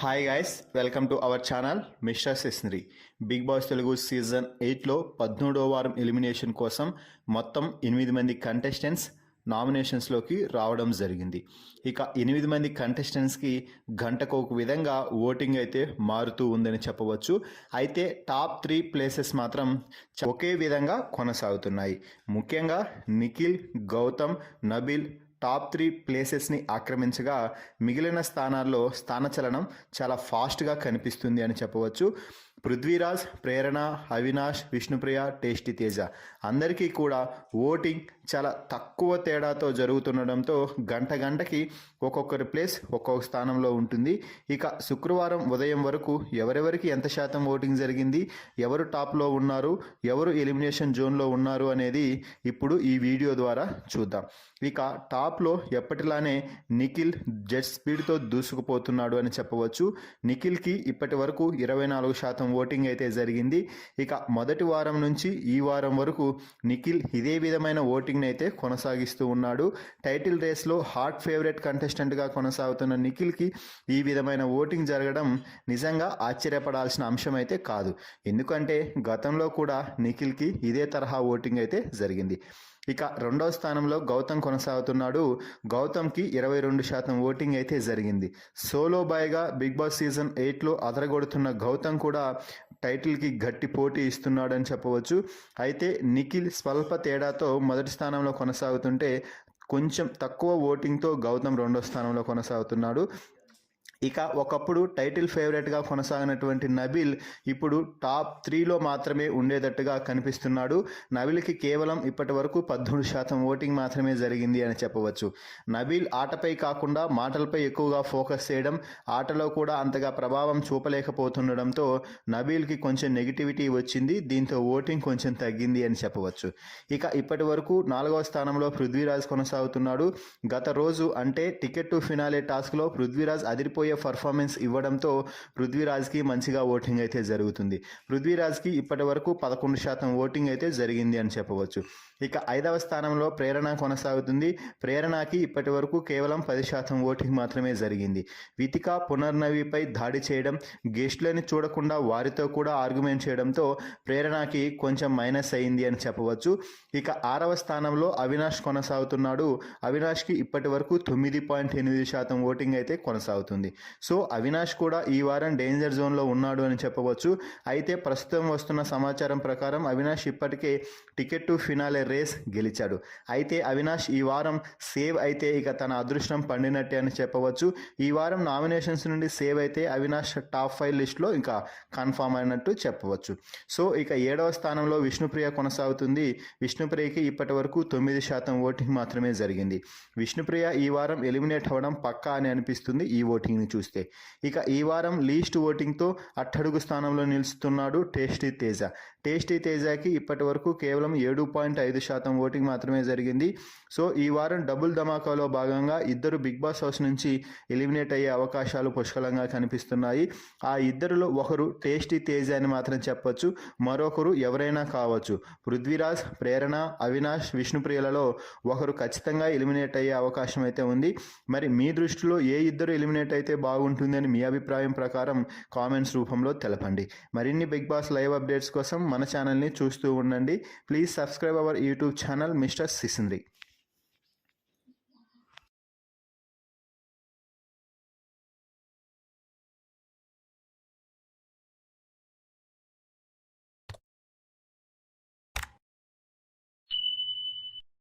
Hi guys, welcome to our channel mister సిస్నరీ. Big boss Telugu season 8లో 13వ వారం ఎలిమినేషన్ కోసం మొత్తం 8 మంది కంటెస్టెంట్స్ నామినేషన్స్లోకి రావడం జరిగింది. ఇక 8 మంది కంటెస్టెంట్స్కి గంటకు ఒక విధంగా ఓటింగ్ అయితే మారుతూ ఉందని చెప్పవచ్చు. అయితే టాప్ 3 ప్లేసెస్ మాత్రం ఒకే విధంగా కొనసాగుతున్నాయి. ముఖ్యంగా నిఖిల్, గౌతమ్, నబీల్ టాప్ 3 ప్లేసెస్ని ఆక్రమించగా మిగిలిన స్థానాల్లో స్థానచలనం చాలా ఫాస్ట్గా కనిపిస్తుంది అని చెప్పవచ్చు. పృథ్వీరాజ్, ప్రేరణ, అవినాష్, విష్ణుప్రియ, టేస్టీ తేజ అందరికీ కూడా ఓటింగ్ చాలా తక్కువ తేడాతో జరుగుతుండడంతో గంటకి ఒక్కొక్కరి ప్లేస్ ఒక్కొక్క స్థానంలో ఉంటుంది. ఇక శుక్రవారం ఉదయం వరకు ఎవరెవరికి ఎంత శాతం ఓటింగ్ జరిగింది, ఎవరు టాప్లో ఉన్నారు, ఎవరు ఎలిమినేషన్ జోన్లో ఉన్నారు అనేది ఇప్పుడు ఈ వీడియో ద్వారా చూద్దాం. ఇక టాప్లో ఎప్పటిలానే నిఖిల్ జెట్ స్పీడ్తో దూసుకుపోతున్నాడు అని చెప్పవచ్చు. నిఖిల్కి ఇప్పటి వరకు 24% ఓటింగ్ అయితే జరిగింది. ఇక మొదటి వారం నుంచి ఈ వారం వరకు నిఖిల్ ఇదే విధమైన ఓటింగ్ని అయితే కొనసాగిస్తూ ఉన్నాడు. టైటిల్ రేస్లో హాట్ ఫేవరెట్ కంటెస్టెంట్గా కొనసాగుతున్న నిఖిల్కి ఈ విధమైన ఓటింగ్ జరగడం నిజంగా ఆశ్చర్యపడాల్సిన అంశం అయితే కాదు. ఎందుకంటే గతంలో కూడా నిఖిల్కి ఇదే తరహా ఓటింగ్ అయితే జరిగింది. ఇక రెండవ స్థానంలో గౌతమ్ కొనసాగుతున్నాడు. గౌతమ్కి 22% ఓటింగ్ అయితే జరిగింది. సోలో బాయ్గా బిగ్ బాస్ సీజన్ 8లో అదరగొడుతున్న గౌతమ్ కూడా టైటిల్కి గట్టి పోటీ ఇస్తున్నాడని చెప్పవచ్చు. అయితే నిఖిల్ స్వల్ప తేడాతో మొదటి స్థానంలో కొనసాగుతుంటే కొంచెం తక్కువ ఓటింగ్తో గౌతమ్ రెండో స్థానంలో కొనసాగుతున్నాడు. ఇక ఒకప్పుడు టైటిల్ ఫేవరెట్గా కొనసాగినటువంటి నబీల్ ఇప్పుడు టాప్ 3లో మాత్రమే ఉండేటట్టుగా కనిపిస్తున్నాడు. నబీల్కి కేవలం ఇప్పటి వరకు 13% ఓటింగ్ మాత్రమే జరిగింది అని చెప్పవచ్చు. నబీల్ ఆటపై కాకుండా మాటలపై ఎక్కువగా ఫోకస్ చేయడం, ఆటలో కూడా అంతగా ప్రభావం చూపలేకపోతుండడంతో నబీల్కి కొంచెం నెగిటివిటీ వచ్చింది. దీంతో ఓటింగ్ కొంచెం తగ్గింది అని చెప్పవచ్చు. ఇక ఇప్పటి వరకు 4వ స్థానంలో పృథ్వీరాజ్ కొనసాగుతున్నాడు. గత రోజు అంటే టికెట్ టు ఫినాలే టాస్క్లో పృథ్వీరాజ్ అదిరిపోయే పర్ఫార్మెన్స్ ఇవ్వడంతో పృథ్వీరాజ్కి మంచిగా ఓటింగ్ అయితే జరుగుతుంది. పృథ్వీరాజ్కి ఇప్పటి వరకు 11% ఓటింగ్ అయితే జరిగింది అని చెప్పవచ్చు. ఇక 5వ స్థానంలో ప్రేరణ కొనసాగుతుంది. ప్రేరణకి ఇప్పటి వరకు కేవలం 10% ఓటింగ్ మాత్రమే జరిగింది. వితిక పునర్నవిపై దాడి చేయడం, గెస్ట్లని చూడకుండా వారితో కూడా ఆర్గ్యుమెంట్ చేయడంతో ప్రేరణకి కొంచెం మైనస్ అయింది అని చెప్పవచ్చు. ఇక 6వ స్థానంలో అవినాష్ కొనసాగుతున్నాడు. అవినాష్కి ఇప్పటి వరకు 9.8% ఓటింగ్ అయితే కొనసాగుతుంది. సో అవినాష్ కూడా ఈ వారం డేంజర్ జోన్లో ఉన్నాడు అని చెప్పవచ్చు. అయితే ప్రస్తుతం వస్తున్న సమాచారం ప్రకారం అవినాష్ ఇప్పటికే టికెట్ టు ఫినాలే రేస్ గెలిచాడు. అయితే అవినాష్ ఈ వారం సేవ్ అయితే ఇక తన అదృష్టం పండినట్టే అని చెప్పవచ్చు. ఈ వారం నామినేషన్స్ నుండి సేవ్ అయితే అవినాష్ టాప్ 5 లిస్ట్లో ఇంకా కన్ఫామ్ అయినట్టు చెప్పవచ్చు. సో ఇక 7వ స్థానంలో విష్ణుప్రియ కొనసాగుతుంది. విష్ణుప్రియకి ఇప్పటి వరకు 9% ఓటింగ్ మాత్రమే జరిగింది. విష్ణుప్రియ ఈ వారం ఎలిమినేట్ అవ్వడం పక్కా అని అనిపిస్తుంది ఈ ఓటింగ్ని చూస్తే. ఇక ఈ వారం లీస్ట్ ఓటింగ్తో అట్టడుగు స్థానంలో నిలుస్తున్నాడు టేస్టీ తేజ. టేస్టీ తేజకి ఇప్పటి వరకు కేవలం 7.5% ఓటింగ్ మాత్రమే జరిగింది. సో ఈ వారం డబుల్ ధమాకాలో భాగంగా ఇద్దరు బిగ్ బాస్ హౌస్ నుంచి ఎలిమినేట్ అయ్యే అవకాశాలు పుష్కలంగా కనిపిస్తున్నాయి. ఆ ఇద్దరిలో ఒకరు టేస్టీ తేజ అని మాత్రం చెప్పొచ్చు, మరొకరు ఎవరైనా కావచ్చు. పృథ్వీరాజ్, ప్రేరణ, అవినాష్, విష్ణుప్రియలలో ఒకరు ఖచ్చితంగా ఎలిమినేట్ అయ్యే అవకాశం అయితే ఉంది. మరి మీ దృష్టిలో ఏ ఇద్దరు ఎలిమినేట్ అయితే బాగుంటుందని మీ అభిప్రాయం ప్రకారం కామెంట్స్ రూపంలో తెలపండి. మరిన్ని బిగ్ బాస్ లైవ్ అప్డేట్స్ కోసం మన ఛానల్ని చూస్తూ ఉండండి. Please subscribe our YouTube channel mister సిసింద్రి.